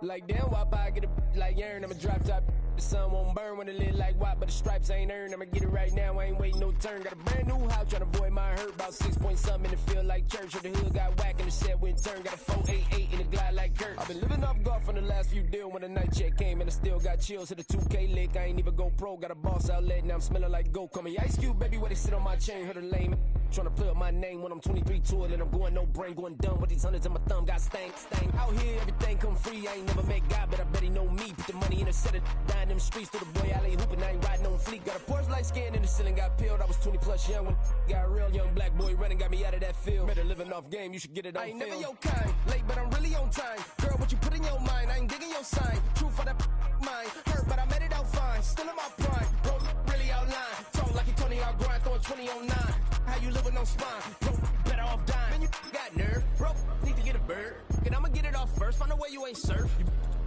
Like damn, why I get a like urn? I'm a drop top. The sun won't burn when it lit like what, but the stripes ain't earned. I'ma get it right now, I ain't waiting no turn. Got a brand new house, tryna avoid my hurt. About 6 point something in the field like church. Or the hood got whack and the set went turn. Got a 488 in the glide like Kurt. I've been living off golf from the last few deals. When the night check came and I still got chills. Hit a 2K lick, I ain't even go pro. Got a boss outlet, now I'm smelling like go. Call me Ice Cube, baby, where they sit on my chain. Heard a lame tryna play up my name when I'm 23 to it. And I'm going no brain, going dumb with these hundreds in my thumb. Got stank. Out here, everything come free. I ain't never met God, but I bet he know me. Put the money in a set of dying them streets to the boy. I ain't hooping, I ain't riding on fleek. Got a Porsche light scan in the ceiling, got peeled. I was 20 plus young when got real. Young black boy running, got me out of that field. Better living off game, you should get it on film. I ain't never your kind, late but I'm really on time. Girl, what you put in your mind, I ain't digging your sign. True for that mine, hurt but I made it out fine. Still in my prime, bro, really outline. Talk like you Tony out grind, throwing 20 on 9. How you live with no spine, bro, better off dying. Man, you got nerve, bro, need to get a bird. And I'ma get it off first, find a way you ain't surf. You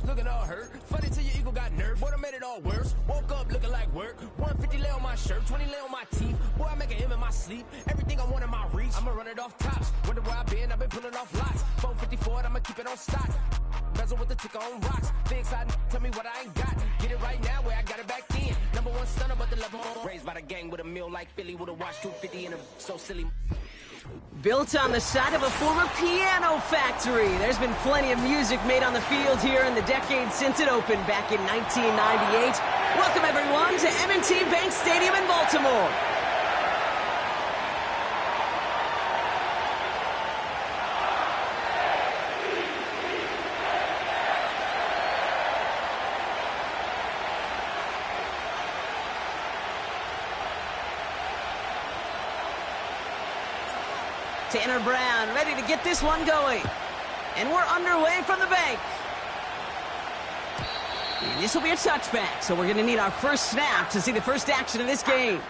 looking all hurt, funny till your ego got nerve. Boy, I made it all worse, woke up looking like work. 150 lay on my shirt, 20 lay on my teeth. Boy, I make an M in my sleep, everything I want in my reach. I'ma run it off tops, wonder where I've been pulling off lots. 454, I'ma keep it on stock. Bezel with the ticker on rocks. Big side, tell me what I ain't got. Get it right now where I got it back then. Number one stunner, but the level raised by the gang with a meal like Philly with a watch 250 in a so silly. Built on the side of a former piano factory, there's been plenty of music made on the field here in the decade since it opened back in 1998. Welcome everyone to M&T Bank Stadium in Baltimore. Tanner Brown ready to get this one going. And we're underway from the bank. And this will be a touchback, so we're going to need our first snap to see the first action of this game.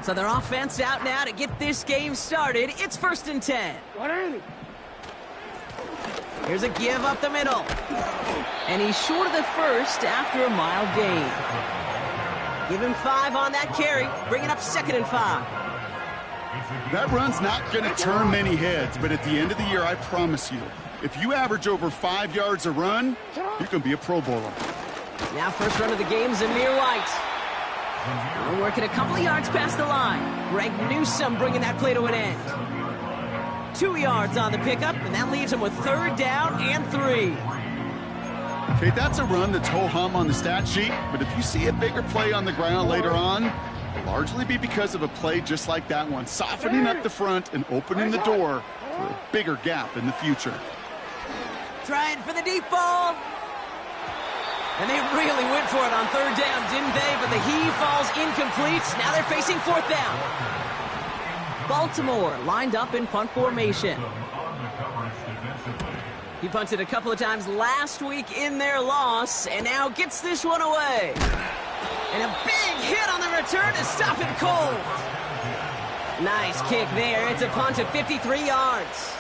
So their offense out now to get this game started. It's 1st and 10. Here's a give up the middle. And he's short of the first after a mild gain. Give him 5 on that carry, bringing up 2nd and 5. That run's not going to turn many heads, but at the end of the year, I promise you, if you average over 5 yards a run, you can be a Pro Bowler. Now first run of the game, Zamir White. We're working a couple of yards past the line. Greg Newsome bringing that play to an end. 2 yards on the pickup, and that leaves him with 3rd down and 3. Okay, that's a run that's ho-hum on the stat sheet, but if you see a bigger play on the ground later on, it'll largely be because of a play just like that one, softening up the front and opening the door for a bigger gap in the future. Trying for the deep ball. And they really went for it on 3rd down, didn't they? But the heave falls incomplete. Now they're facing 4th down. Baltimore lined up in punt formation. He punted a couple of times last week in their loss, and now gets this one away. And a big hit on the return to stop it cold. Nice kick there. It's a punt of 53 yards.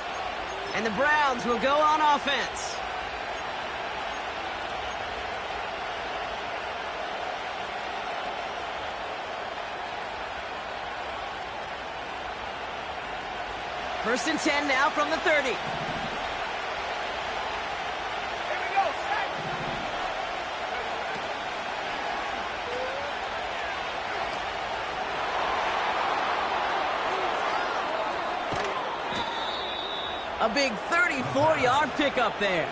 And the Browns will go on offense. First and 10 now from the 30. Here we go. A big 34-yard pickup there.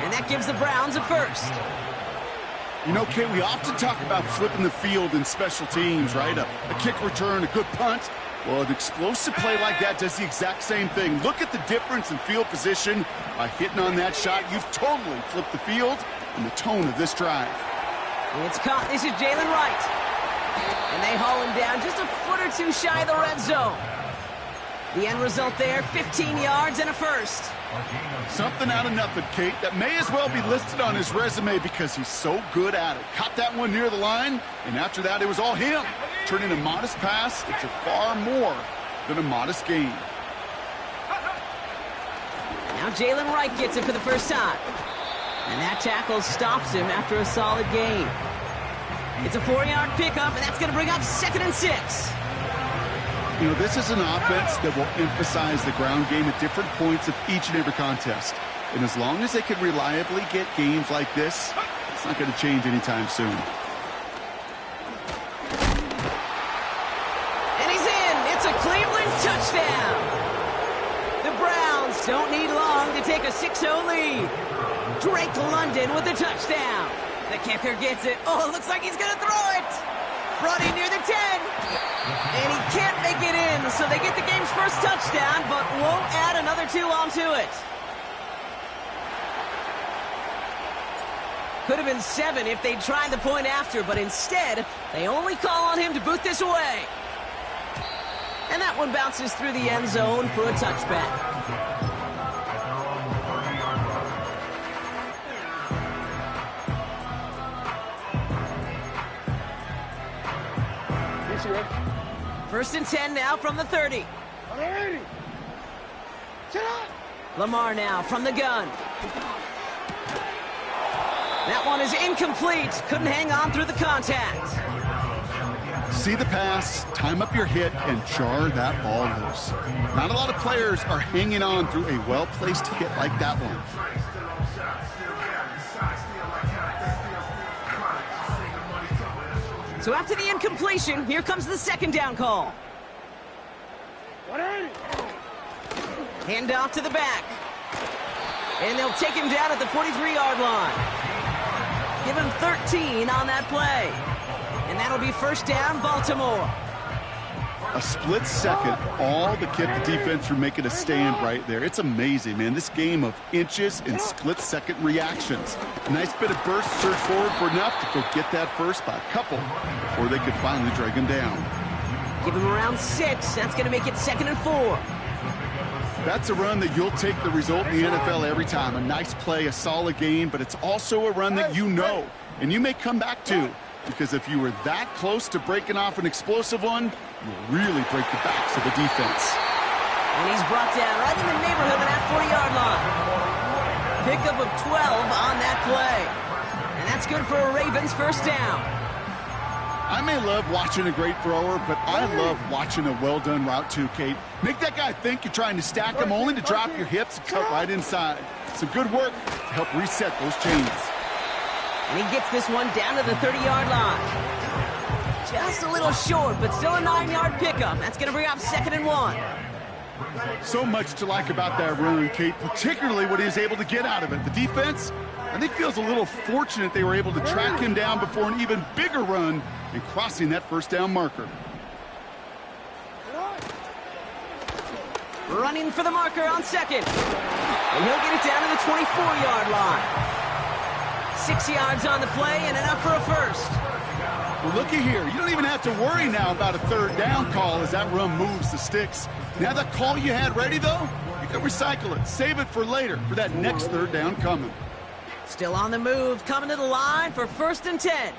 And that gives the Browns a first. You know, Kate, we often talk about flipping the field in special teams, right? A kick return, a good punt. Well, an explosive play like that does the exact same thing. Look at the difference in field position. By hitting on that shot, you've totally flipped the field and the tone of this drive. It's caught. This is Jalen Wright. And they haul him down just a foot or two shy of the red zone. The end result there, 15 yards and a first. Something out of nothing, Kate, that may as well be listed on his resume because he's so good at it. Caught that one near the line, and after that, it was all him. Turning a modest pass into far more than a modest gain. Now Jalen Wright gets it for the first time. And that tackle stops him after a solid gain. It's a 4-yard pickup, and that's going to bring up 2nd and 6. You know, this is an offense that will emphasize the ground game at different points of each and every contest. And as long as they can reliably get games like this, it's not going to change anytime soon. And he's in. It's a Cleveland touchdown. The Browns don't need long to take a 6-0 lead. Drake London with a touchdown. The kicker gets it. Oh, it looks like he's going to throw it. Running near the 10. And he can't make it in, so they get the game's first touchdown, but won't add another 2 onto it. Could have been 7 if they'd tried the point after, but instead, they only call on him to boot this away. And that one bounces through the end zone for a touchback. First and 10 now from the 30. Lamar now from the gun. That one is incomplete. Couldn't hang on through the contact. See the pass, time up your hit, and jar that ball loose. Not a lot of players are hanging on through a well-placed hit like that one. So after the incompletion, here comes the 2nd down call. Hand off to the back. And they'll take him down at the 43-yard line. Give him 13 on that play. And that'll be first down, Baltimore. A split second, all that kept the defense from making a stand right there. It's amazing, man. This game of inches and split-second reactions. A nice bit of burst, surge forward for enough to go get that first by a couple before they could finally drag him down. Give him around 6. That's going to make it 2nd and 4. That's a run that you'll take the result in the NFL every time. A nice play, a solid gain, but it's also a run that you know, and you may come back to, because if you were that close to breaking off an explosive one, you'll really break the backs of the defense. And he's brought down right in the neighborhood of that 40-yard line. Pickup of 12 on that play. And that's good for a Ravens first down. I may love watching a great thrower, but I love watching a well-done route too, Kate. Make that guy think you're trying to stack him only to drop your hips and cut right inside. Some good work to help reset those chains. And he gets this one down to the 30-yard line. Just a little short, but still a 9-yard pickup. That's going to bring up 2nd and 1. So much to like about that run, Kate, particularly what he was able to get out of it. The defense, I think, feels a little fortunate they were able to track him down before an even bigger run and crossing that first down marker. Running for the marker on 2nd. And he'll get it down to the 24-yard line. 6 yards on the play and enough for a first. Well, looky here. You don't even have to worry now about a 3rd down call as that run moves the sticks. Now that call you had ready, though, you can recycle it. Save it for later for that next 3rd down coming. Still on the move, coming to the line for 1st and 10.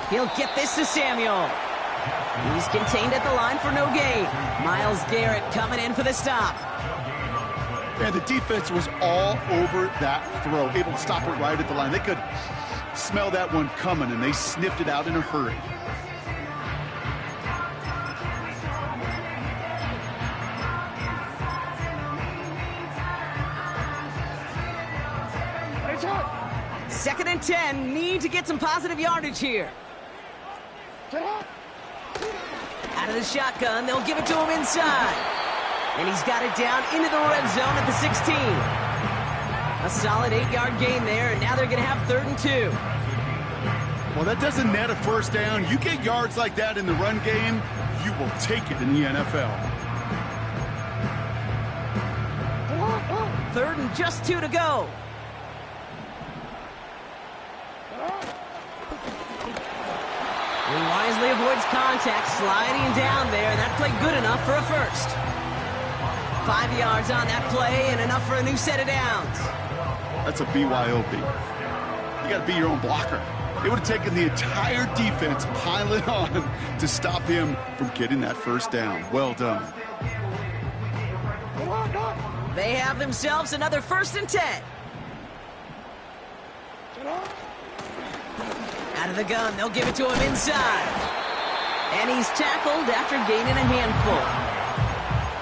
He'll get this to Samuel. He's contained at the line for no gain. Myles Garrett coming in for the stop. And the defense was all over that throw, able to stop it right at the line. They could smell that one coming, and they sniffed it out in a hurry. Second and 10, need to get some positive yardage here. Out of the shotgun, they'll give it to him inside. And he's got it down into the red zone at the 16. A solid 8-yard gain there, and now they're going to have 3rd and 2. Well, that doesn't net a first down. You get yards like that in the run game, you will take it in the NFL. 3rd and just 2 to go. He wisely avoids contact, sliding down there, and that played good enough for a first. 5 yards on that play and enough for a new set of downs. That's a BYOB. You got to be your own blocker. It would have taken the entire defense piling on to stop him from getting that first down. Well done. They have themselves another 1st and 10. Out of the gun, they'll give it to him inside. And he's tackled after gaining a handful.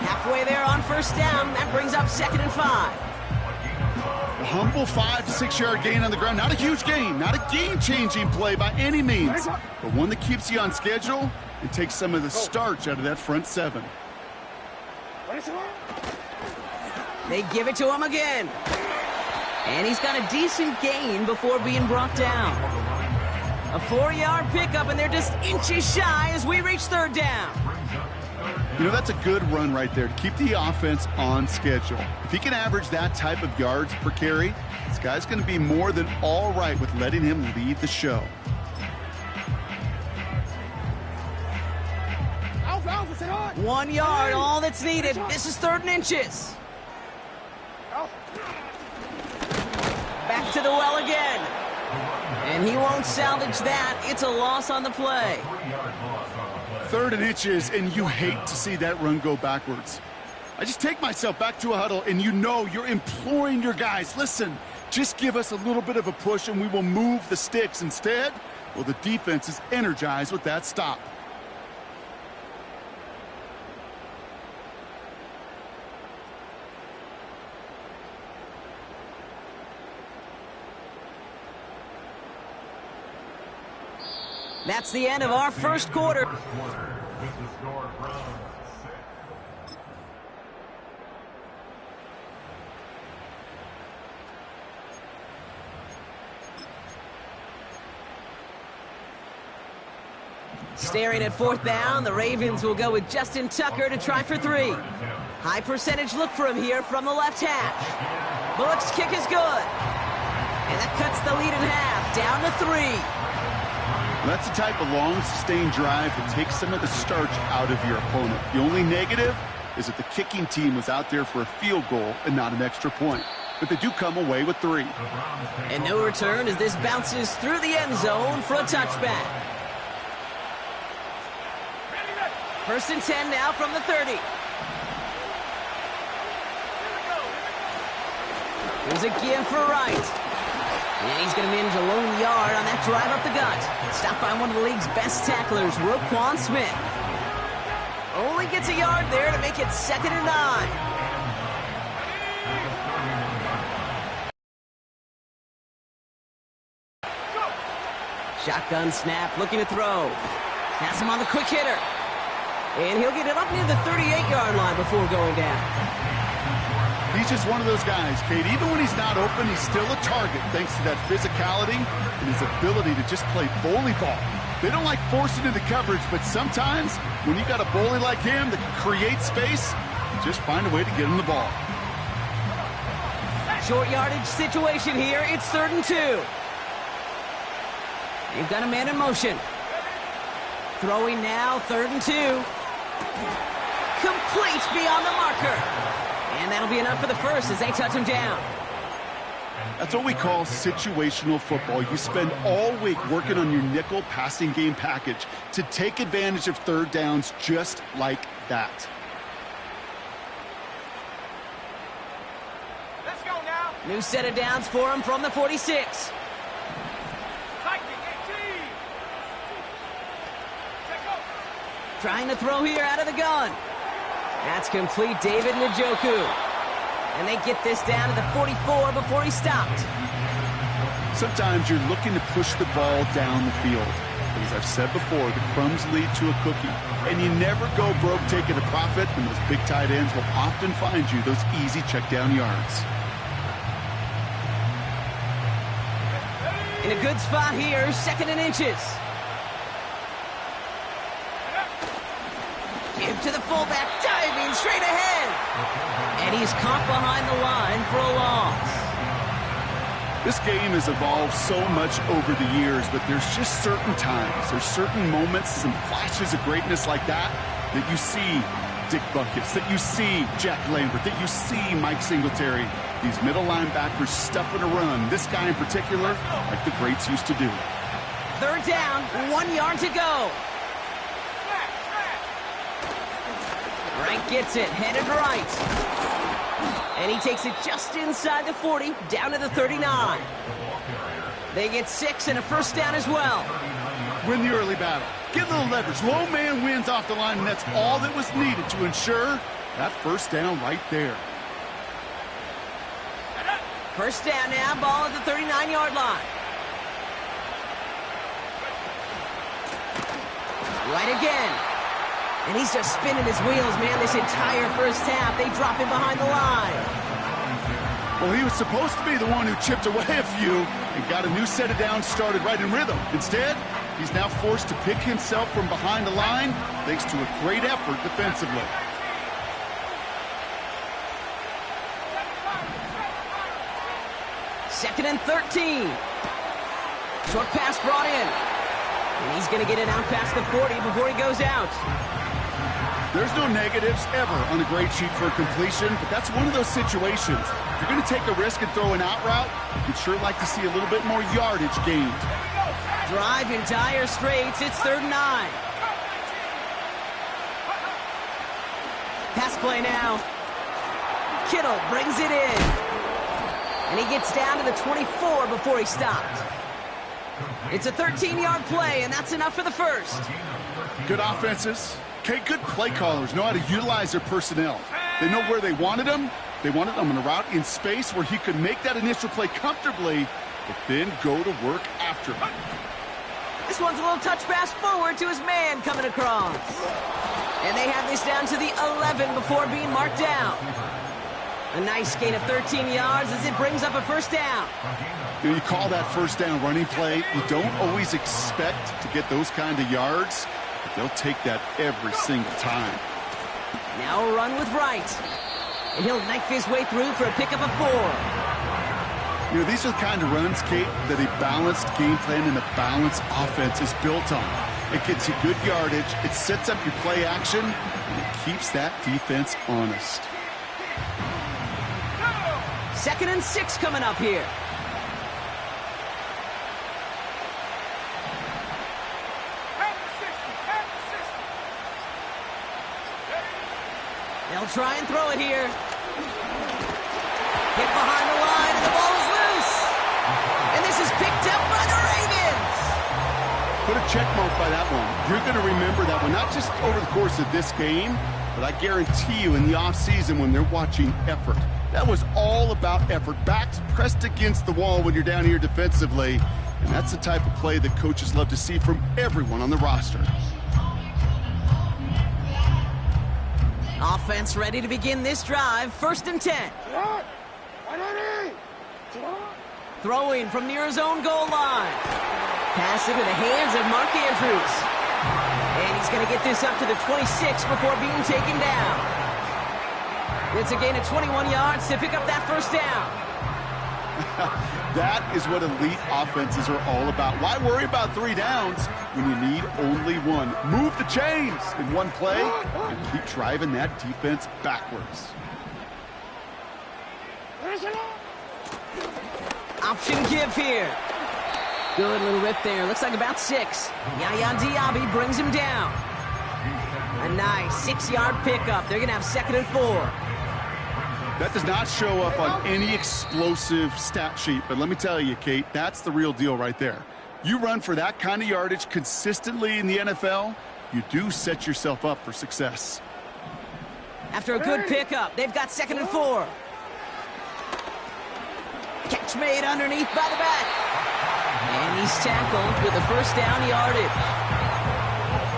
Halfway there on 1st down, that brings up 2nd and 5. A humble 5 to 6 yard gain on the ground. Not a huge gain, not a game-changing play by any means, but one that keeps you on schedule and takes some of the starch out of that front 7. They give it to him again. And he's got a decent gain before being brought down. A 4-yard pickup, and they're just inches shy as we reach 3rd down. You know, that's a good run right there to keep the offense on schedule. If he can average that type of yards per carry, this guy's going to be more than all right with letting him lead the show. One yard, all that's needed. This is 3rd and inches. Back to the well again. And he won't salvage that. It's a loss on the play. 3rd and inches, and you hate to see that run go backwards. I just take myself back to a huddle, and you know you're imploring your guys, listen, just give us a little bit of a push and we will move the sticks. Instead, well, the defense is energized with that stop. That's the end of our 1st quarter. Staring at 4th down, the Ravens will go with Justin Tucker to try for 3. High percentage look for him here from the left hash. Bullock's kick is good. And that cuts the lead in half, down to 3. That's the type of long, sustained drive that takes some of the starch out of your opponent. The only negative is that the kicking team was out there for a field goal and not an extra point. But they do come away with 3. And no return as this bounces through the end zone for a touchback. 1st and 10 now from the 30. Here's a give for Wright. And he's going to manage a lone yard on that drive up the gut. Stopped by one of the league's best tacklers, Roquan Smith. Only gets a yard there to make it 2nd and 9. Shotgun snap, looking to throw. Has him on the quick hitter. And he'll get it up near the 38-yard line before going down. He's just one of those guys, Kate. Even when he's not open, he's still a target thanks to that physicality and his ability to just play bully ball. They don't like forcing into coverage, but sometimes when you got a bully like him that can create space, just find a way to get him the ball. Short yardage situation here. It's 3rd and 2. You've got a man in motion. Throwing now, 3rd and 2. Complete beyond the marker. And that'll be enough for the 1st as they touch him down. That's what we call situational football. You spend all week working on your nickel passing game package to take advantage of 3rd downs just like that. Let's go now. New set of downs for him from the 46. Trying to throw here out of the gun. That's complete, David Njoku. And they get this down to the 44 before he stopped. Sometimes you're looking to push the ball down the field. But as I've said before, the crumbs lead to a cookie. And you never go broke taking a profit, and those big tight ends will often find you those easy check down yards. In a good spot here, 2nd and inches. Give to the fullback, diving straight ahead. And he's caught behind the line for a loss. This game has evolved so much over the years, but there's just certain times, there's certain moments, some flashes of greatness like that you see Dick Buckets, that you see Jack Lambert, that you see Mike Singletary. These middle linebackers stuffing a run. This guy in particular, like the greats used to do. 3rd down, 1 yard to go. Rank gets it, headed right. And he takes it just inside the 40, down to the 39. They get 6 and a first down as well. Win the early battle. Get a little leverage. Low man wins off the line, and that's all that was needed to ensure that first down right there. First down now, ball at the 39-yard line. Right again. And he's just spinning his wheels, man, this entire first half. They drop him behind the line. Well, he was supposed to be the one who chipped away a few and got a new set of downs started right in rhythm. Instead, he's now forced to pick himself from behind the line thanks to a great effort defensively. Second and 13. Short pass brought in. And he's going to get it out past the 40 before he goes out. There's no negatives ever on a grade sheet for a completion, but that's one of those situations. If you're going to take a risk and throw an out route, you'd sure like to see a little bit more yardage gained. Drive in dire straits. It's 3rd and 9. Pass play now. Kittle brings it in. And he gets down to the 24 before he stopped. It's a 13-yard play, and that's enough for the first. Good offenses. Okay, good play callers know how to utilize their personnel. They know where they wanted them. They wanted them on a route in space where he could make that initial play comfortably, but then go to work after. This one's a little touch pass forward to his man coming across. And they have this down to the 11 before being marked down. A nice gain of 13 yards as it brings up a first down. You call that first down running play. You don't always expect to get those kind of yards, but they'll take that every single time. Now a run with Wright. And he'll knife his way through for a pickup of 4. You know, these are the kind of runs, Kate, that a balanced game plan and a balanced offense is built on. It gets you good yardage, it sets up your play action, and it keeps that defense honest. 2nd and 6 coming up here. They'll try and throw it here. Hit behind the line, and the ball is loose. And this is picked up by the Ravens. Put a check mark by that one. You're going to remember that one, not just over the course of this game, but I guarantee you in the offseason when they're watching effort. That was all about effort. Backs pressed against the wall when you're down here defensively. And that's the type of play that coaches love to see from everyone on the roster. Offense ready to begin this drive. 1st and 10. Throwing from near his own goal line. Pass into the hands of Mark Andrews. And he's going to get this up to the 26 before being taken down. It's a gain of 21 yards to pick up that first down. That is what elite offenses are all about. Why worry about 3 downs when you need only 1? Move the chains in one play and keep driving that defense backwards. Option give here. Good little rip there. Looks like about 6. Yaya Diaby brings him down. A nice 6-yard pickup. They're going to have 2nd and 4. That does not show up on any explosive stat sheet, but let me tell you, Kate, that's the real deal right there. You run for that kind of yardage consistently in the NFL, you do set yourself up for success. After a good pickup, they've got 2nd and 4. Catch made underneath by the back. And he's tackled with a first down yardage.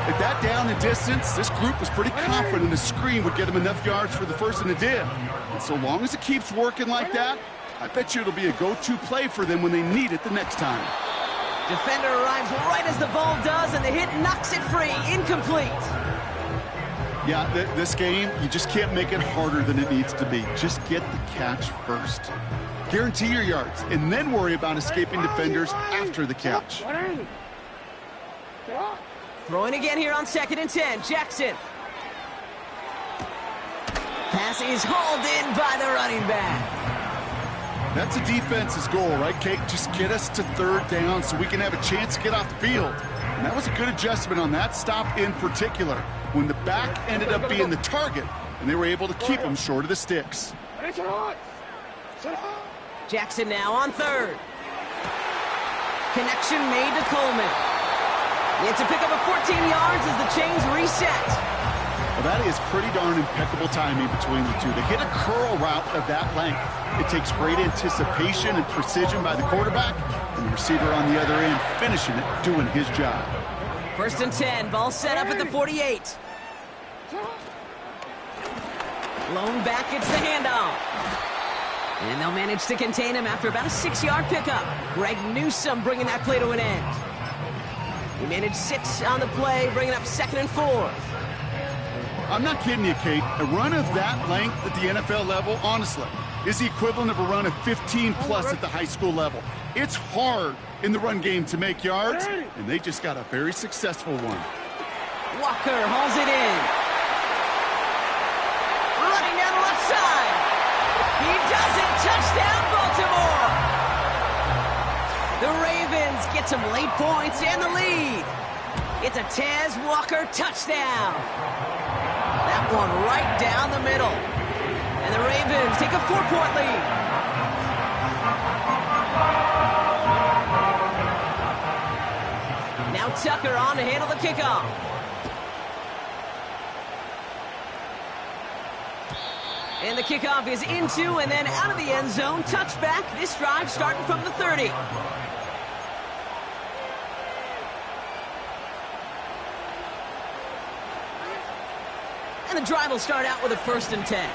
At that down and distance, this group was pretty confident a screen would get him enough yards for the first, and it did. And so long as it keeps working like that, I bet you it'll be a go-to play for them when they need it the next time. Defender arrives right as the ball does, and the hit knocks it free. Incomplete. Yeah, this game, you just can't make it harder than it needs to be. Just get the catch first. Guarantee your yards, and then worry about escaping defenders after the catch. Throwing again here on 2nd and 10. Jackson. Pass is hauled in by the running back. That's a defense's goal, right, Kate? Just get us to 3rd down so we can have a chance to get off the field. And that was a good adjustment on that stop in particular, when the back ended up being the target, and they were able to keep him short of the sticks. Jackson now on third. Connection made to Coleman. It's a pickup of 14 yards as the chains reset. Well, that is pretty darn impeccable timing between the two. They hit a curl route of that length. It takes great anticipation and precision by the quarterback, and the receiver on the other end finishing it, doing his job. 1st and 10, ball set up at the 48. Lone back gets the handoff. And they'll manage to contain him after about a 6-yard pickup. Greg Newsome bringing that play to an end. He managed 6 on the play, bringing up 2nd and 4. I'm not kidding you, Kate. A run of that length at the NFL level, honestly, is the equivalent of a run of 15-plus at the high school level. It's hard in the run game to make yards, and they just got a very successful one. Walker hauls it in. Running down the left side. He does it. Touchdown, Baltimore. The Ravens get some late points and the lead. It's a Tez Walker touchdown. That one right down the middle. And the Ravens take a 4-point lead. Now Tucker on to handle the kickoff. And the kickoff is into and then out of the end zone. Touchback. This drive starting from the 30. And the drive will start out with a 1st and 10.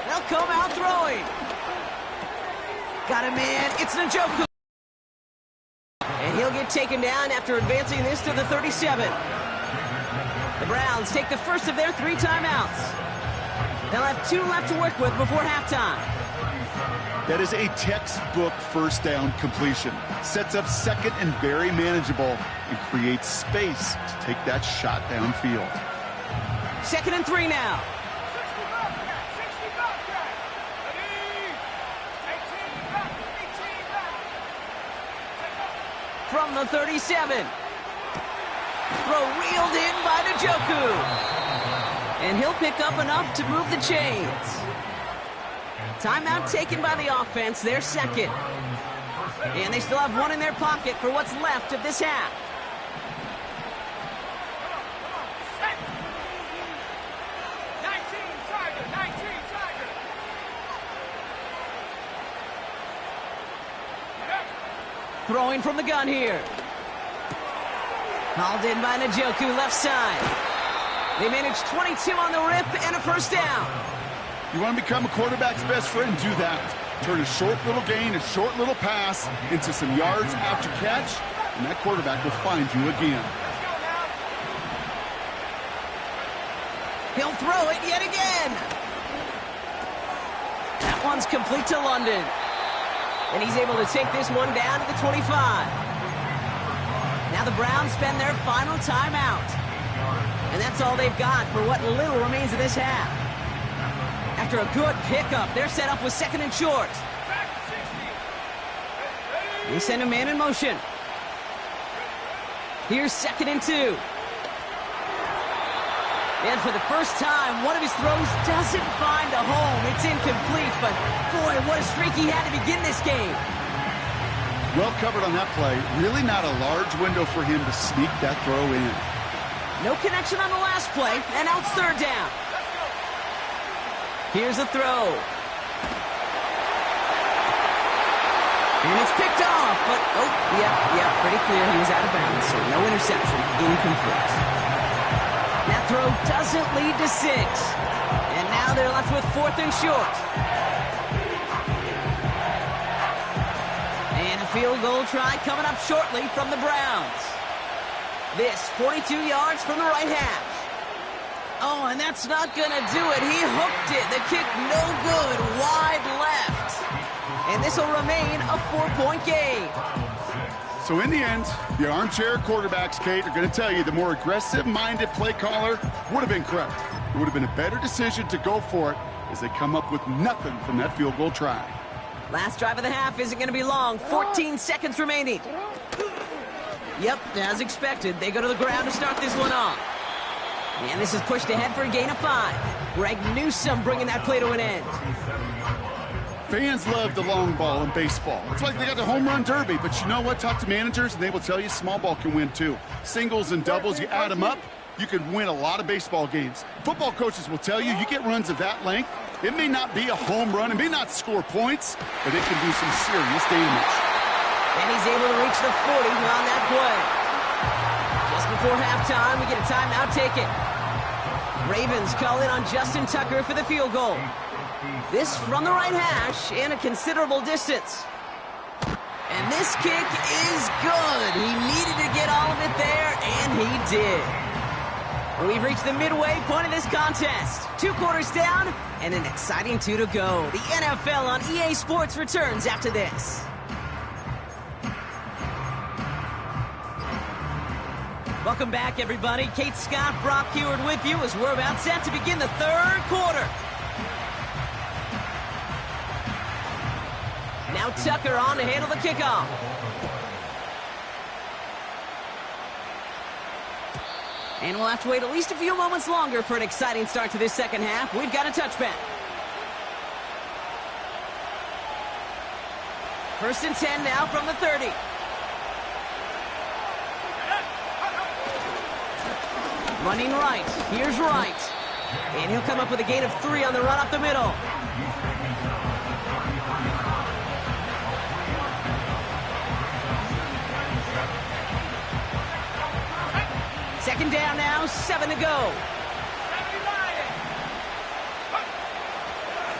They'll come out throwing. Got a man. It's Njoku. And he'll get taken down after advancing this to the 37. The Browns take the first of their 3 timeouts. They'll have 2 left to work with before halftime. That is a textbook first down completion. Sets up 2nd and very manageable and creates space to take that shot downfield. 2nd and 3 now. From the 37. Throw reeled in by Njoku. And he'll pick up enough to move the chains. Timeout taken by the offense, their 2nd. And they still have 1 in their pocket for what's left of this half. Throwing from the gun here. Hauled in by Njoku, left side. They managed 22 on the rip and a 1st down. You want to become a quarterback's best friend? Do that. Turn a short little gain, a short little pass into some yards after catch, and that quarterback will find you again. He'll throw it yet again. That one's complete to London. And he's able to take this one down to the 25. Now the Browns spend their final timeout. And that's all they've got for what little remains of this half. After a good pickup, they're set up with 2nd and short. They send a man in motion. Here's 2nd and 2. And for the first time, one of his throws doesn't find a home. It's incomplete, but boy, what a streak he had to begin this game. Well covered on that play. Really not a large window for him to sneak that throw in. No connection on the last play, and now it's 3rd down. Here's a throw. And it's picked off, but, yeah, pretty clear he was out of bounds, so no interception, incomplete. That throw doesn't lead to 6. And now they're left with 4th and short. And a field goal try coming up shortly from the Browns. This 42 yards from the right hash. Oh, and that's not going to do it. He hooked it. The kick no good. Wide left. And this will remain a 4-point game. So in the end, the armchair quarterbacks, Kate, are going to tell you the more aggressive-minded play caller would have been correct. It would have been a better decision to go for it as they come up with nothing from that field goal try. Last drive of the half isn't going to be long. 14 seconds remaining. Yep, as expected, they go to the ground to start this one off. And this is pushed ahead for a gain of 5. Greg Newsome bringing that play to an end. Fans love the long ball in baseball. It's like they got the home run derby, but you know what? Talk to managers, and they will tell you small ball can win too. Singles and doubles, you add them up, you can win a lot of baseball games. Football coaches will tell you get runs of that length. It may not be a home run, it may not score points, but it can do some serious damage. And he's able to reach the 40 on that play. Just before halftime, we get a timeout taken. Ravens call in on Justin Tucker for the field goal. This from the right hash and a considerable distance. And this kick is good. He needed to get all of it there, and he did. We've reached the midway point of this contest. 2 quarters down, and an exciting 2 to go. The NFL on EA Sports returns after this. Welcome back, everybody. Kate Scott, Brock Heward with you as we're about set to begin the 3rd quarter. Now Tucker on to handle the kickoff. And we'll have to wait at least a few moments longer for an exciting start to this second half. We've got a touchback. 1st and 10 now from the 30. Running right. Here's Wright. And he'll come up with a gain of 3 on the run up the middle. Second down now, 7 to go.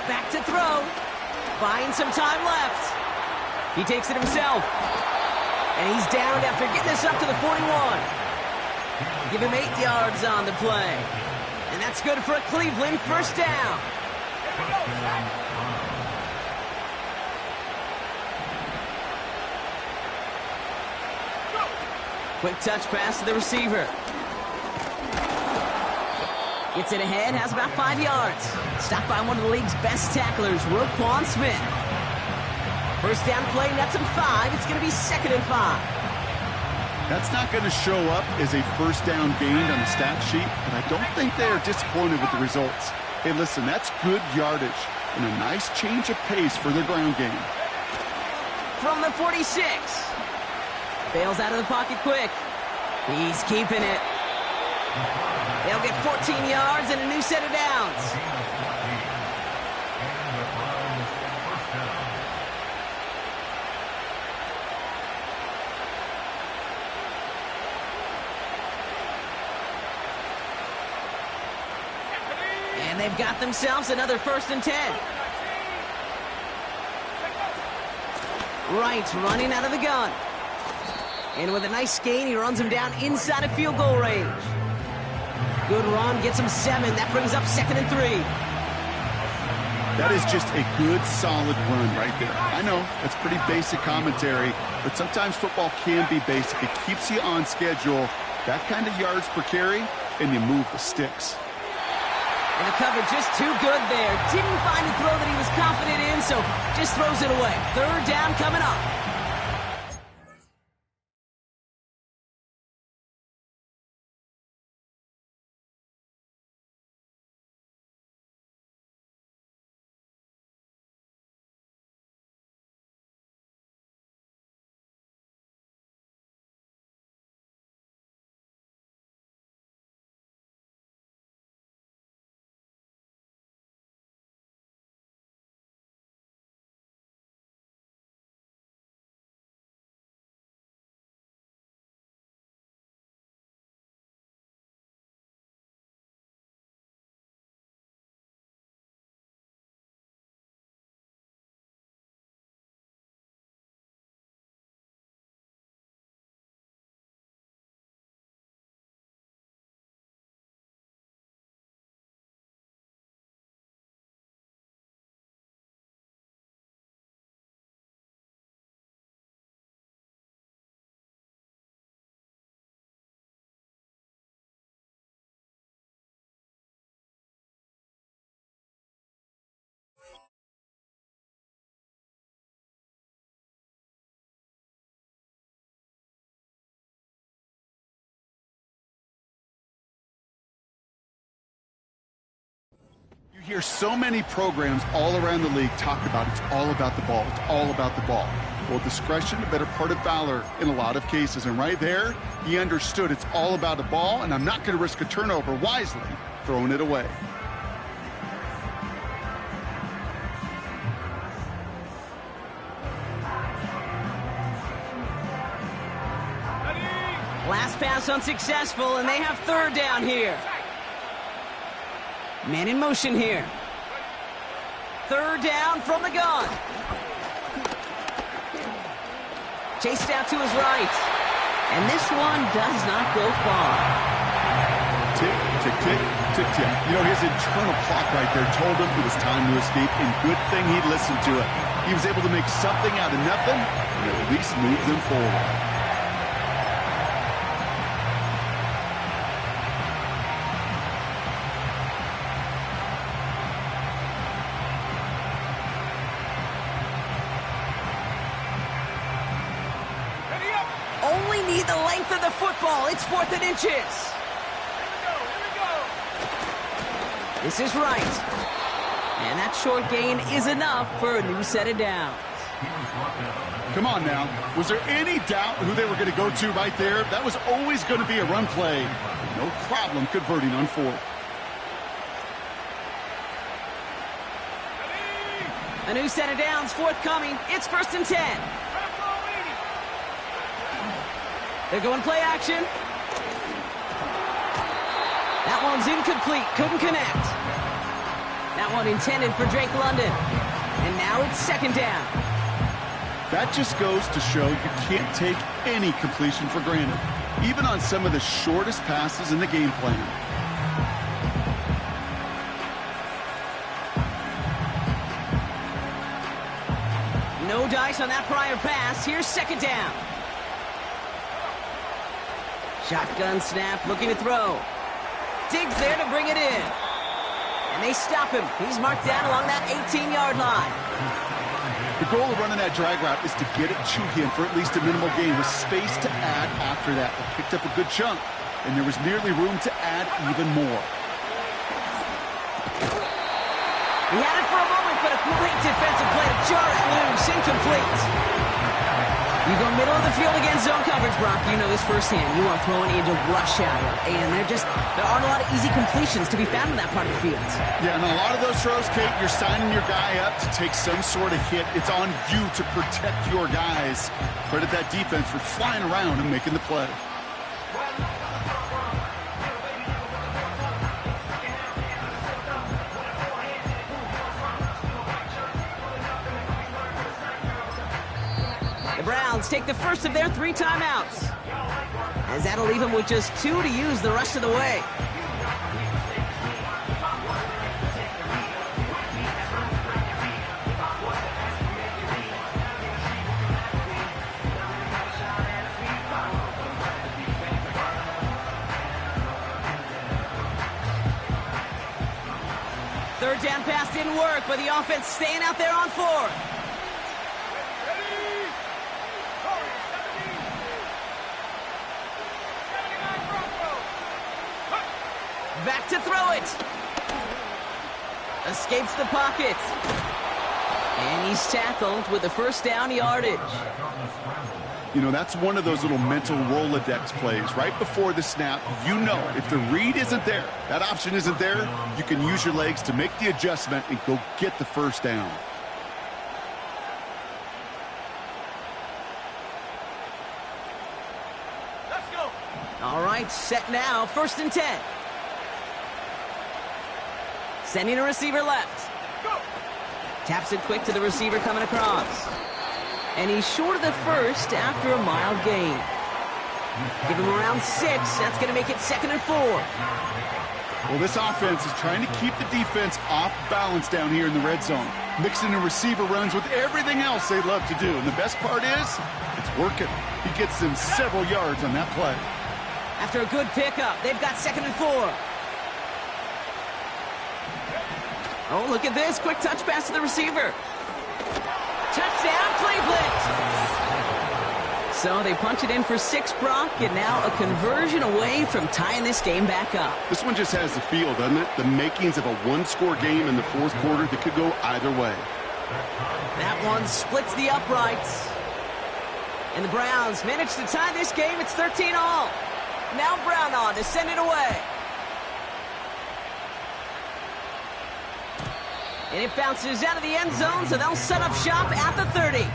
Back to throw. Finds some time left. He takes it himself. And he's down after getting this up to the 41. Give him 8 yards on the play. And that's good for a Cleveland 1st down. Quick touch pass to the receiver. Gets it ahead, has about 5 yards. Stopped by one of the league's best tacklers, Roquan Smith. 1st down play, nets him 5. It's going to be 2nd and 5. That's not going to show up as a 1st down gained on the stat sheet, but I don't think they are disappointed with the results. Hey, listen, that's good yardage and a nice change of pace for their ground game. From the 46. Bails out of the pocket quick. He's keeping it. They'll get 14 yards and a new set of downs. And they've got themselves another 1st and 10. Wright running out of the gun. And with a nice gain, he runs him down inside of field goal range. Good run, gets him 7. That brings up 2nd and 3. That is just a good, solid run right there. I know, that's pretty basic commentary, but sometimes football can be basic. It keeps you on schedule, that kind of yards per carry, and you move the sticks. And the cover just too good there. Didn't find a throw that he was confident in, so just throws it away. 3rd down coming up. You hear so many programs all around the league talk about it's all about the ball. It's all about the ball. Well, discretion, a better part of valor in a lot of cases. And right there, he understood it's all about the ball, and I'm not going to risk a turnover, wisely throwing it away. Last pass unsuccessful, and they have third down here. Man in motion here. Third down from the gun. Chased out to his right. And this one does not go far. Tick, tick, tick, tick, tick. You know, his internal clock right there told him it was time to escape, and good thing he listened to it. He was able to make something out of nothing, and at least move them forward. Only need the length of the football. It's 4th and inches. Here we go. This is right. And that short gain is enough for a new set of downs. Come on now. Was there any doubt who they were going to go to right there? That was always going to be a run play. No problem converting on 4th. A new set of downs forthcoming. It's 1st and 10. They're going play action. That one's incomplete. Couldn't connect. That one intended for Drake London. And now it's 2nd down. That just goes to show you can't take any completion for granted, even on some of the shortest passes in the game plan. No dice on that prior pass. Here's 2nd down. Shotgun snap, looking to throw. Diggs there to bring it in. And they stop him. He's marked down along that 18-yard line. The goal of running that drag route is to get it to him for at least a minimal gain with space to add after that. They picked up a good chunk, and there was nearly room to add even more. He had it for a moment, but a great defensive play to jar it loose. Incomplete. You go middle of the field against zone coverage, Brock. You know this firsthand. You are throwing into rush hour, and there aren't a lot of easy completions to be found in that part of the field. Yeah, and a lot of those throws, Kate, you're signing your guy up to take some sort of hit. It's on you to protect your guys. Credit that defense for flying around and making the play. The Browns take the first of their 3 timeouts, as that'll leave them with just 2 to use the rest of the way. Third down pass didn't work, but the offense staying out there on 4th. Back to throw it. Escapes the pocket. And he's tackled with the 1st down yardage. You know, that's one of those little mental Rolodex plays. Right before the snap, you know if the read isn't there, that option isn't there, you can use your legs to make the adjustment and go get the 1st down. Let's go. All right, set now. 1st and 10. Sending a receiver left. Go. Taps it quick to the receiver coming across. And he's short of the 1st after a mild gain. Give him around 6. That's going to make it 2nd and 4. Well, this offense is trying to keep the defense off balance down here in the red zone, mixing in receiver runs with everything else they love to do. And the best part is, it's working. He gets them several yards on that play. After a good pickup, they've got 2nd and 4. Oh, look at this. Quick touch pass to the receiver. Touchdown, Cleveland. So they punch it in for 6, Brock, and now a conversion away from tying this game back up. This one just has the feel, doesn't it? The makings of a one-score game in the fourth quarter that could go either way. That one splits the uprights. And the Browns manage to tie this game. It's 13-all. Now Brown on to send it away. And it bounces out of the end zone, so they'll set up shop at the 30.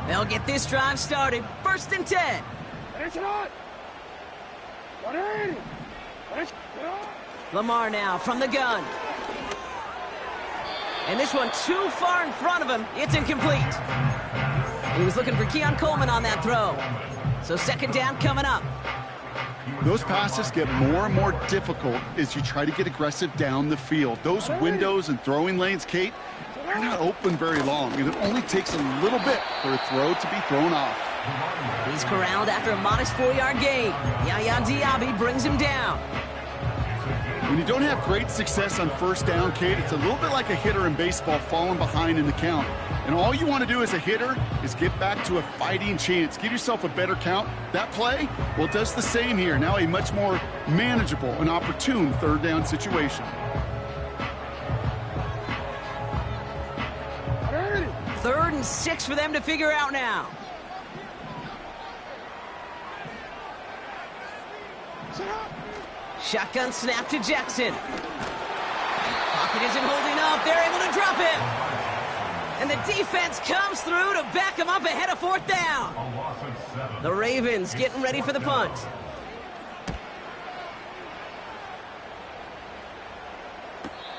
They'll get this drive started. 1st and 10. Lamar now from the gun. And this one too far in front of him. It's incomplete. He was looking for Keon Coleman on that throw. So 2nd down coming up. Those passes get more and more difficult as you try to get aggressive down the field. Those windows and throwing lanes, Kate, they're not open very long, and it only takes a little bit for a throw to be thrown off. He's corralled after a modest 4-yard gain. Yaya Diaby brings him down. When you don't have great success on 1st down, Kate, it's a little bit like a hitter in baseball falling behind in the count. And all you want to do as a hitter is get back to a fighting chance. Give yourself a better count. That play, well, it does the same here. Now a much more manageable and opportune 3rd down situation. 3rd and 6 for them to figure out now. Shotgun snap to Jackson. Pocket isn't holding up. They're able to drop him. And the defense comes through to back him up ahead of 4th down. The Ravens getting ready for the punt.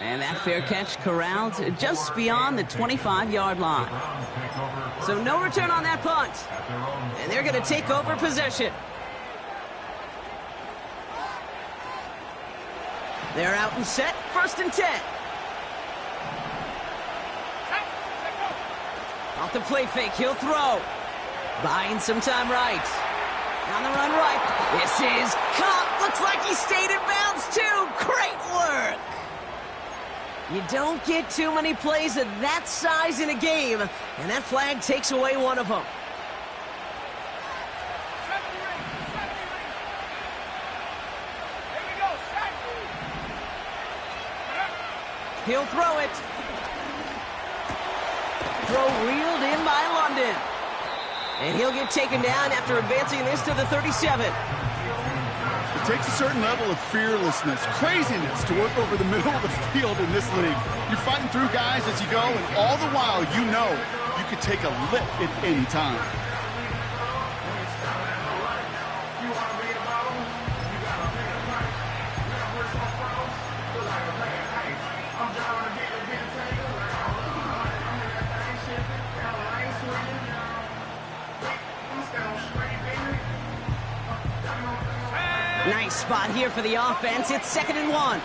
And that fair catch corralled just beyond the 25-yard line. So no return on that punt. And they're going to take over possession. They're out and set. 1st and 10. Off the play fake, he'll throw. Buying some time right. On the run right. This is caught. Looks like he stayed in bounds too. Great work. You don't get too many plays of that size in a game, and that flag takes away one of them. He'll throw it. Throw reeled in by London. And he'll get taken down after advancing this to the 37. It takes a certain level of fearlessness, craziness to work over the middle of the field in this league. You're fighting through guys as you go, and all the while you know you could take a lick at any time. Nice spot here for the offense. It's 2nd and 1.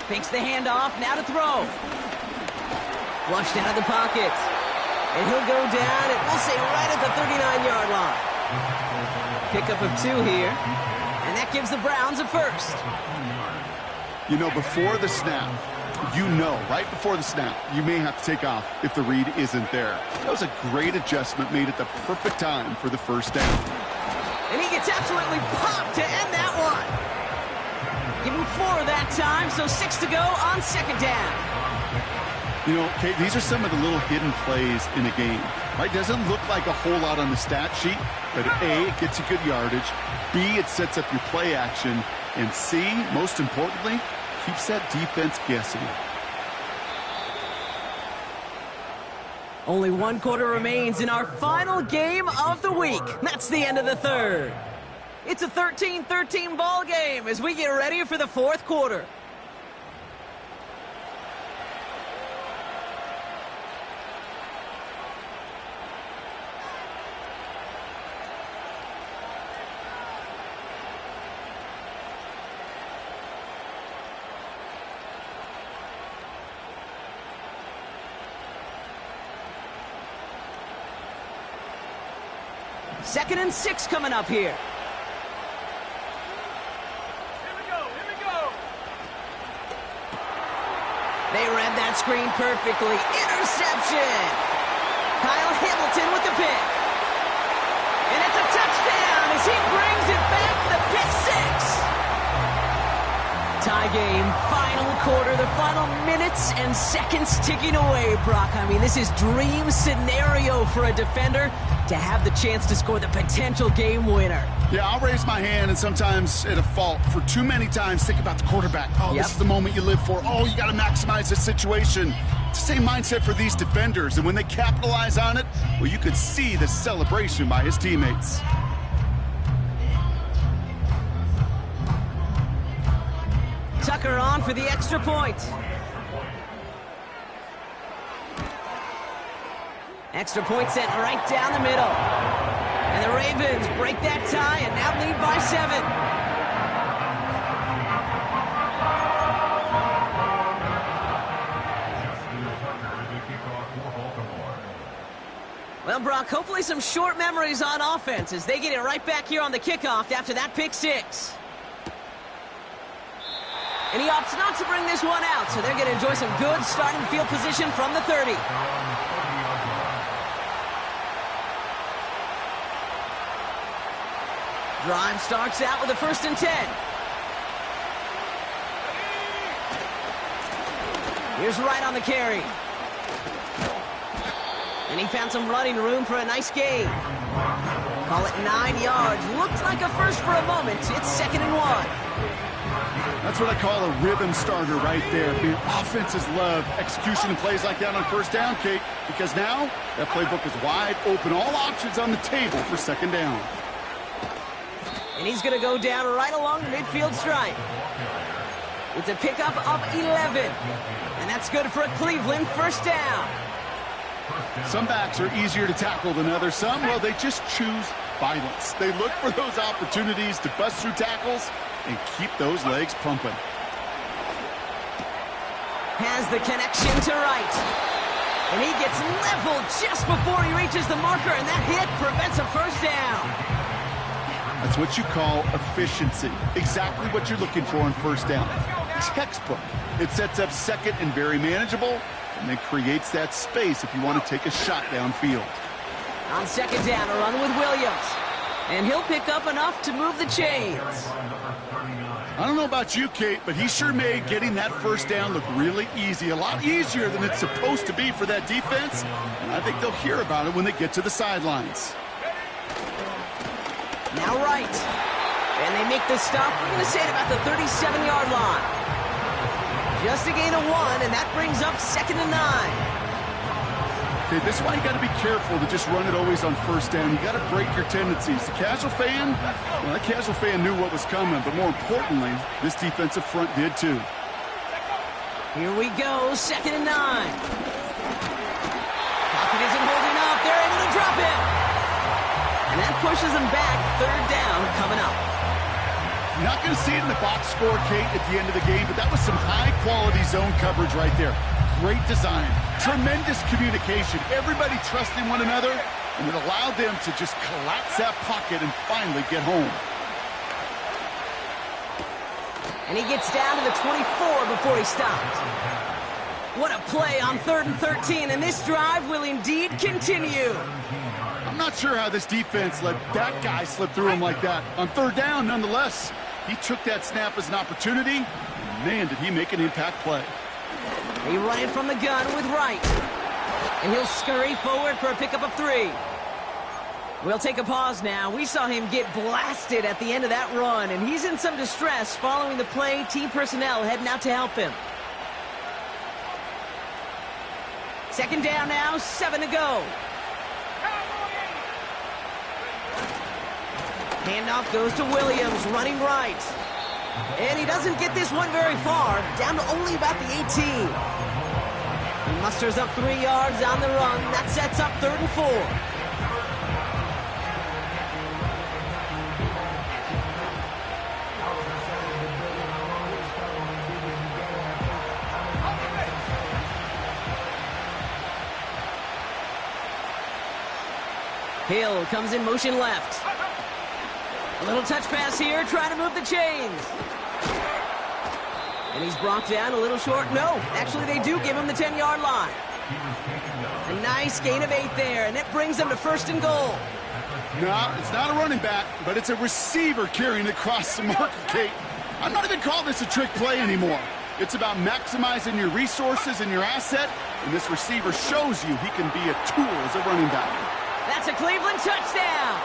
Fakes the handoff, now to throw. Flushed out of the pocket. And he'll go down, and we'll say right at the 39-yard line. Pickup of 2 here. And that gives the Browns a 1st. You know, before the snap, you know, right before the snap, you may have to take off if the read isn't there. That was a great adjustment made at the perfect time for the 1st down. And he gets absolutely popped to end that one. Give him 4 that time, so 6 to go on 2nd down. You know, Kate, these are some of the little hidden plays in a game. Right? Doesn't look like a whole lot on the stat sheet, but A, it gets you good yardage. B, it sets up your play action. And C, most importantly, keeps that defense guessing. Only 1 quarter remains in our final game of the week. That's the end of the 3rd. It's a 13-13 ball game as we get ready for the 4th quarter. 2nd and 6 coming up here. They read that screen perfectly. Interception! Kyle Hamilton with the pick. And it's a touchdown as he brings it back for the pick 6. Tie game, final quarter, the final minutes and seconds ticking away, Brock. I mean, this is dream scenario for a defender to have the chance to score the potential game winner. Yeah, I'll raise my hand and sometimes at a fault for too many times think about the quarterback. Oh, Yep. This is the moment you live for. Oh, you got to maximize this situation. It's the same mindset for these defenders, and when they capitalize on it, well, you could see the celebration by his teammates. Tucker on for the extra point. Extra point sent right down the middle. And the Ravens break that tie and now lead by 7. Well, Brock, hopefully some short memories on offense as they get it right back here on the kickoff after that pick 6. And he opts not to bring this one out, so they're going to enjoy some good starting field position from the 30. Drive starts out with a 1st and 10. Here's Wright on the carry. And he found some running room for a nice gain. Call it 9 yards. Looked like a first for a moment. It's 2nd and 1. That's what I call a rhythm starter right there. The offenses love execution and plays like that on 1st down, Kate, because now that playbook is wide open. All options on the table for 2nd down. And he's going to go down right along the midfield stripe. It's a pickup of 11. And that's good for a Cleveland 1st down. Some backs are easier to tackle than others. Some, well, they just choose violence. They look for those opportunities to bust through tackles and keep those legs pumping. Has the connection to Wright. And he gets leveled just before he reaches the marker, and that hit prevents a 1st down. That's what you call efficiency. Exactly what you're looking for on 1st down. Textbook. It sets up 2nd and very manageable, and then creates that space if you want to take a shot downfield. On 2nd down, a run with Williams. And he'll pick up enough to move the chains. I don't know about you, Kate, but he sure made getting that 1st down look really easy. A lot easier than it's supposed to be for that defense. And I think they'll hear about it when they get to the sidelines. Now Wright. And they make the stop, we're going to say, at about the 37-yard line. Just a gain of 1, and that brings up 2nd and 9. Okay, this is why you got to be careful to just run it always on 1st down. You got to break your tendencies. The casual fan, well, that casual fan knew what was coming, but more importantly, this defensive front did too. Here we go, 2nd and 9. Pocket isn't holding up. They're able to drop it. And that pushes them back. 3rd down coming up. You're not going to see it in the box score, Kate, at the end of the game, but that was some high-quality zone coverage right there. Great design, tremendous communication, everybody trusting one another, and it allowed them to just collapse that pocket and finally get home. And he gets down to the 24 before he stopped. What a play on 3rd and 13, and this drive will indeed continue. I'm not sure how this defense let that guy slip through him like that. On 3rd down, nonetheless, he took that snap as an opportunity, and man, did he make an impact play. He running from the gun with Wright. And he'll scurry forward for a pickup of 3. We'll take a pause now. We saw him get blasted at the end of that run, and he's in some distress following the play. Team personnel heading out to help him. 2nd down now, 7 to go. Handoff goes to Williams, running right. And he doesn't get this one very far, down to only about the 18. He musters up 3 yards on the run. That sets up 3rd and 4. Hill comes in motion left. A little touch pass here, trying to move the chains. And he's brought down a little short. No, actually they do give him the 10-yard line. A nice gain of 8 there, and it brings them to 1st and goal. No, it's not a running back, but it's a receiver carrying across the marker, Kate. I'm not even calling this a trick play anymore. It's about maximizing your resources and your asset, and this receiver shows you he can be a tool as a running back. That's a Cleveland touchdown.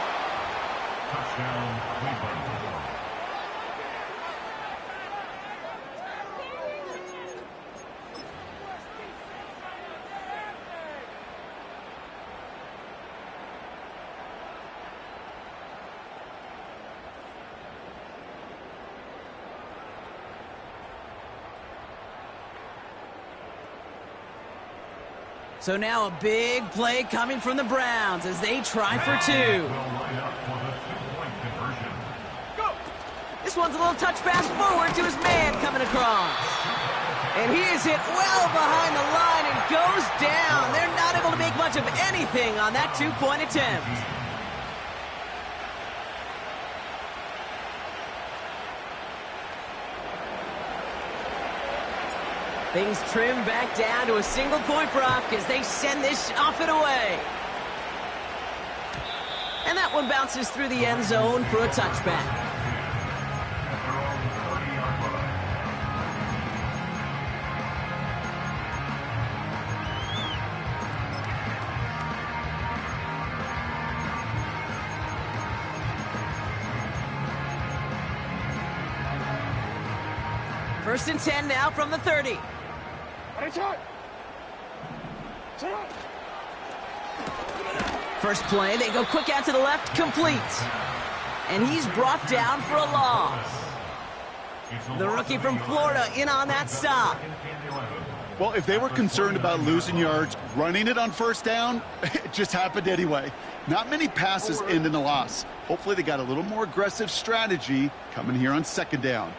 Touchdown, Cleveland. So now a big play coming from the Browns as they try for 2. This one's a little touch pass forward to his man coming across. And he is hit well behind the line and goes down. They're not able to make much of anything on that 2-point attempt. Things trim back down to a single-point Brock as they send this off and away. And that one bounces through the end zone for a touchback. First and 10 now from the 30. First play, they go quick out to the left, complete. And he's brought down for a loss. The rookie from Florida in on that stop. Well, if they were concerned about losing yards, running it on 1st down, it just happened anyway. Not many passes end in a loss. Hopefully they got a little more aggressive strategy coming here on 2nd down.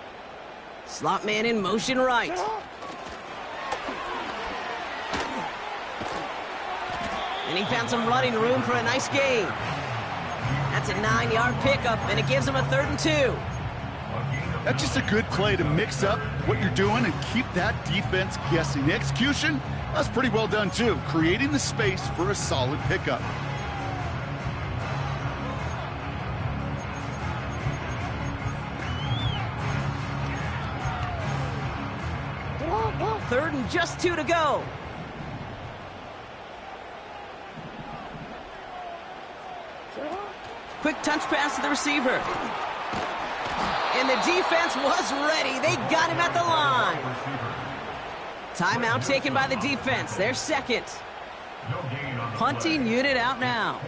Slot man in motion right. And he found some running room for a nice gain. That's a 9-yard pickup, and it gives him a 3rd and 2. That's just a good play to mix up what you're doing and keep that defense guessing. The execution, that's pretty well done too, creating the space for a solid pickup. Third and just 2 to go. Quick touch pass to the receiver. And the defense was ready. They got him at the line. Timeout taken by the defense. Their 2nd. Punting unit out now.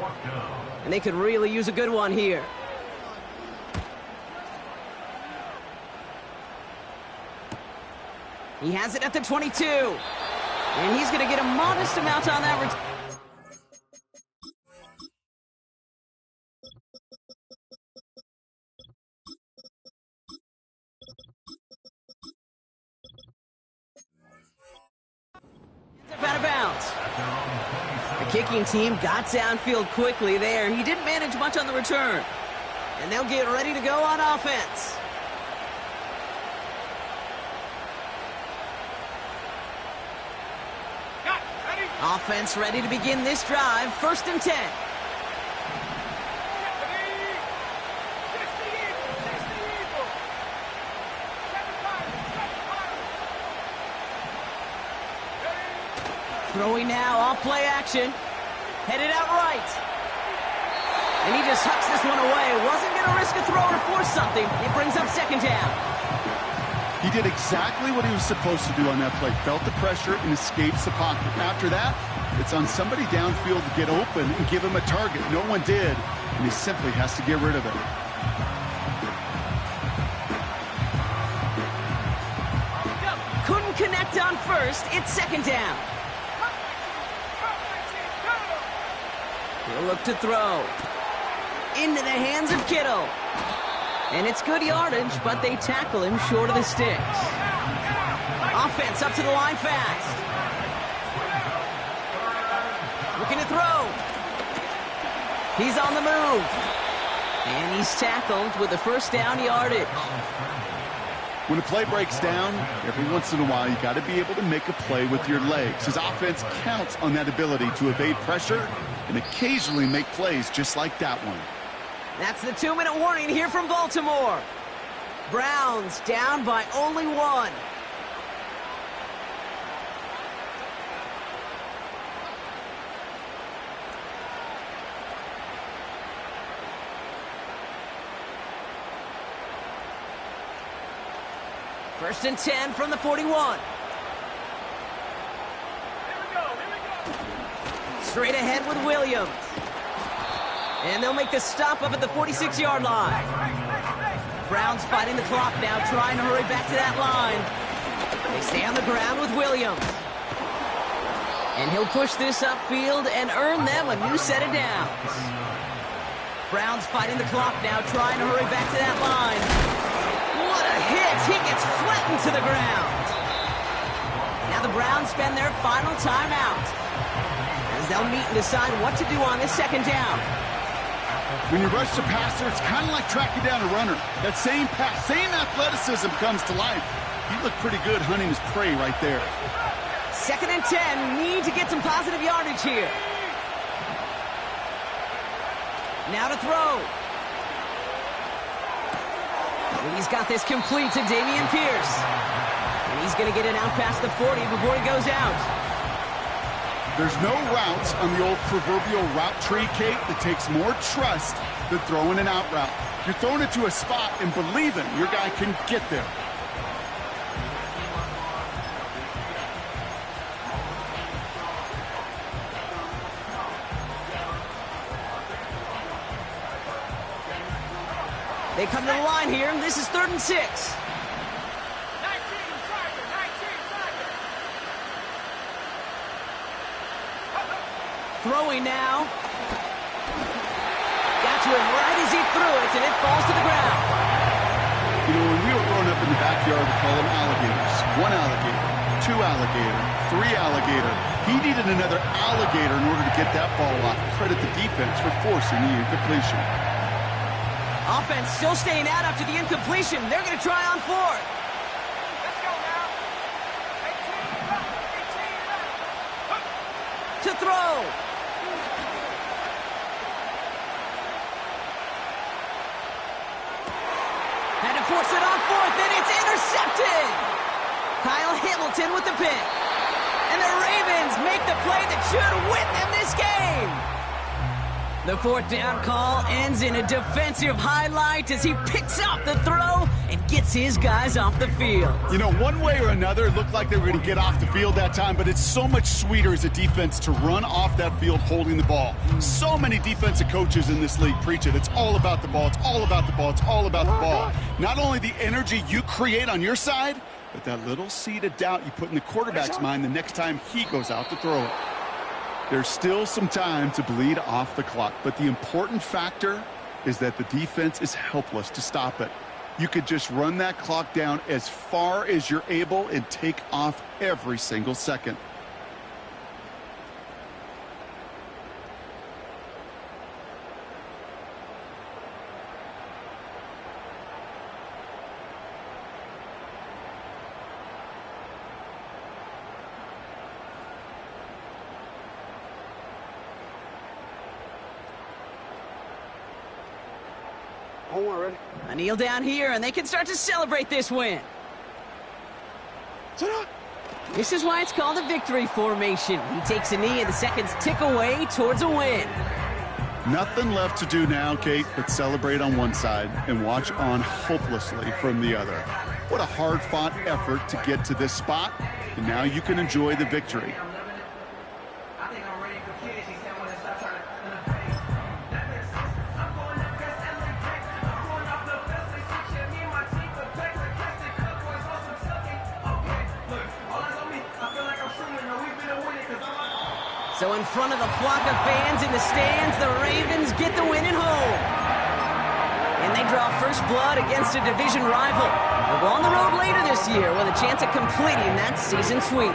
And they could really use a good one here. He has it at the 22. And he's going to get a modest amount on that return. Out of bounds. The kicking team got downfield quickly there. He didn't manage much on the return. And they'll get ready to go on offense. Offense ready to begin this drive. 1st and 10. Throwing now, off play action. Headed out right. And he just hucks this one away. Wasn't going to risk a throw or force something. It brings up 2nd down. He did exactly what he was supposed to do on that play. Felt the pressure and escapes the pocket. After that, it's on somebody downfield to get open and give him a target. No one did, and he simply has to get rid of it. Couldn't connect on 1st. It's 2nd down. He'll look to throw. Into the hands of Kittle. And it's good yardage, but they tackle him short of the sticks. Offense up to the line fast. Looking to throw. He's on the move. And he's tackled with the first down yardage. When a play breaks down, every once in a while, you got to be able to make a play with your legs. His offense counts on that ability to evade pressure and occasionally make plays just like that one. That's the 2-minute warning here from Baltimore. Browns down by only 1. First and 10 from the 41. Straight ahead with Williams. And they'll make the stop up at the 46-yard line. Browns fighting the clock now, trying to hurry back to that line. They stay on the ground with Williams. And he'll push this upfield and earn them a new set of downs. Browns fighting the clock now, trying to hurry back to that line. What a hit! He gets flattened to the ground. Now the Browns spend their final timeout as they'll meet and decide what to do on this second down. When you rush the passer, it's kind of like tracking down a runner. That same pass, same athleticism comes to life. He looked pretty good hunting his prey right there. Second and 10, need to get some positive yardage here. Now to throw. He's got this complete to Dameon Pierce. And he's going to get it out past the 40 before he goes out. There's no routes on the old proverbial route tree, Kate, that takes more trust than throwing an out route. You're throwing it to a spot and believing your guy can get there. They come to the line here, and this is 3rd and 6. Throwing now. Got to him right as he threw it, and it falls to the ground. You know, when we were growing up in the backyard, we call them alligators. 1 alligator, 2 alligator, 3 alligator. He needed another alligator in order to get that ball off. Credit the defense for forcing the incompletion. Offense still staying out after the incompletion. They're going to try on 4th. Let's go now. 18 left. 18 left. To throw. Had to force it on 4th, and it's intercepted. Kyle Hamilton with the pick. And the Ravens make the play that should win them this game. The 4th down call ends in a defensive highlight as he picks up the throw and gets his guys off the field. You know, one way or another, it looked like they were going to get off the field that time, but it's so much sweeter as a defense to run off that field holding the ball. So many defensive coaches in this league preach it. It's all about the ball. It's all about the ball. It's all about the ball. Not only the energy you create on your side, but that little seed of doubt you put in the quarterback's mind the next time he goes out to throw it. There's still some time to bleed off the clock, but the important factor is that the defense is helpless to stop it. You could just run that clock down as far as you're able and take off every single second. A kneel down here, and they can start to celebrate this win. This is why it's called a victory formation. He takes a knee, and the seconds tick away towards a win. Nothing left to do now, Kate, but celebrate on one side and watch on hopelessly from the other. What a hard-fought effort to get to this spot, and now you can enjoy the victory. So in front of the flock of fans in the stands, the Ravens get the win at home. And they draw first blood against a division rival. They'll go on the road later this year with a chance of completing that season sweep.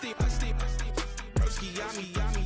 Broski, yummy.